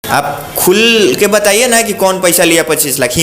आप खुल के बताइए ना कि कौन पैसा लिया 25 लाख।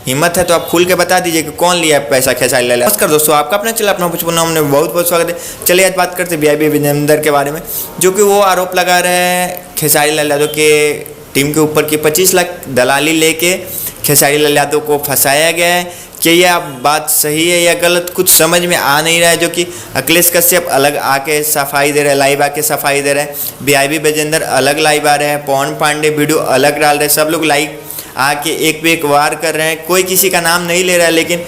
हिम्मत है तो आप खुल के बता दीजिए कि कौन लिया पैसा खेसारी लाल। नमस्कार दोस्तों, आपका अपना चैनल अपना पुष्पन में बहुत बहुत स्वागत है। चलिए आज बात करते हैं वीआईपी विजेंदर के बारे में, जो कि वो आरोप लगा रहे हैं खेसारी लाल यादव के टीम के ऊपर कि 25 लाख दलाली लेके खेसारी लाल यादव को फंसाया गया है। कि यह बात सही है या गलत, कुछ समझ में आ नहीं रहा है। जो कि अखिलेश कश्यप अलग आके सफाई दे रहे हैं, लाइव आके सफाई दे रहे हैं, वीआईपी विजेंदर अलग लाइव आ रहे हैं, पवन पांडे वीडियो अलग डाल रहे हैं, सब लोग लाइव आके एक पे एक वार कर रहे हैं। कोई किसी का नाम नहीं ले रहा है, लेकिन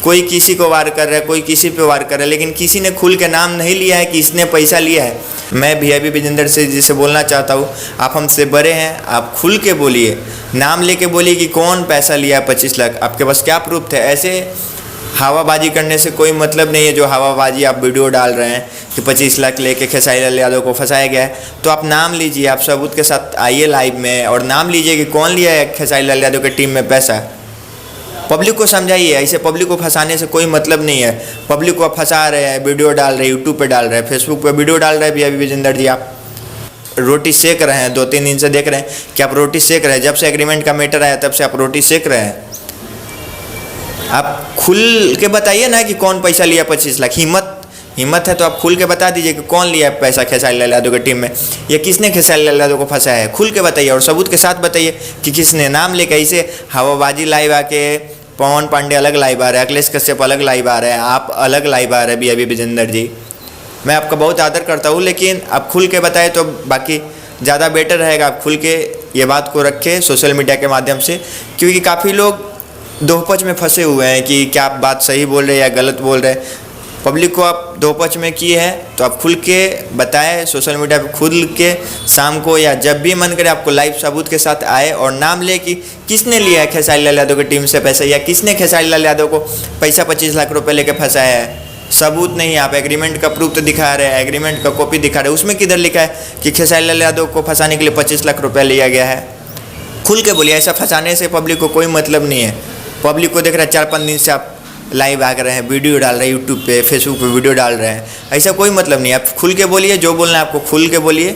कोई किसी को वार कर रहा है, कोई किसी पे वार कर रहा है, लेकिन किसी ने खुल के नाम नहीं लिया है कि इसने पैसा लिया है। मैं वीआईपी विजेंदर से जिसे बोलना चाहता हूँ, आप हमसे बड़े हैं, आप खुल के बोलिए, नाम लेके बोलिए कि कौन पैसा लिया है 25 लाख। आपके पास क्या प्रूफ थे? ऐसे हवाबाजी करने से कोई मतलब नहीं है। जो हवाबाजी आप वीडियो डाल रहे हैं कि 25 लाख लेके खेसारी लाल यादव को फंसाया गया है, तो आप नाम लीजिए, आप सबूत के साथ आइए लाइव में और नाम लीजिए कि कौन लिया है खेसारी लाल यादव की टीम में पैसा। पब्लिक को समझाइए, ऐसे पब्लिक को फंसाने से कोई मतलब नहीं है। पब्लिक को आप फंसा रहे हैं, वीडियो डाल रहे हैं, यूट्यूब पे डाल रहे हैं, फेसबुक पे वीडियो डाल रहे हैं। वीआईपी विजेंदर जी, आप रोटी सेक रहे हैं, 2-3 दिन से देख रहे हैं कि आप रोटी सेक रहे हैं। जब से एग्रीमेंट का मैटर आया तब से आप रोटी सेक रहे हैं। आप खुल के बताइए ना कि कौन पैसा लिया 25 लाख। हिम्मत है तो आप खुल के बता दीजिए कि कौन लिया है पैसा खेसारी लाल यादव की टीम में, या किसने खेसारी लाल यादव को फंसाया है। खुल के बताइए और सबूत के साथ बताइए कि किसने। नाम लेके ऐसे हवाबाजी लाइव आके पवन पांडे अलग लाइव आ रहे हैं, अखिलेश कश्यप अलग लाइव आ रहे हैं, आप अलग लाइव आ रहे हैं। वीआईपी विजेंदर जी, मैं आपका बहुत आदर करता हूँ, लेकिन आप खुल के बताएं तो बाकी ज़्यादा बेटर रहेगा। आप खुल के ये बात को रखें सोशल मीडिया के माध्यम से, क्योंकि काफ़ी लोग दोपच में फंसे हुए हैं कि क्या आप बात सही बोल रहे हैं या गलत बोल रहे हैं। पब्लिक को आप दोपच में किए हैं तो आप खुल के बताएं सोशल मीडिया पे, खुल के शाम को या जब भी मन करे आपको लाइव सबूत के साथ आए और नाम ले कि किसने लिया है खेसारी लाल यादव की टीम से पैसा, या किसने खेसारी लाल यादव को पैसा 25 लाख रुपए लेके फंसाया है। सबूत नहीं, आप एग्रीमेंट का प्रूफ तो दिखा रहे हैं, एग्रीमेंट का कॉपी दिखा रहे हैं, उसमें किधर लिखा है कि खेसारी लाल यादव को फंसाने के लिए 25 लाख रुपया लिया गया है। खुल के बोलिए, ऐसा फंसाने से पब्लिक को कोई मतलब नहीं है। पब्लिक को देख रहा है 4-5 दिन से आप लाइव आ रहे हैं, वीडियो डाल रहे हैं, यूट्यूब पे फेसबुक पे वीडियो डाल रहे हैं, ऐसा कोई मतलब नहीं है। आप खुल के बोलिए, जो बोलना है आपको खुल के बोलिए।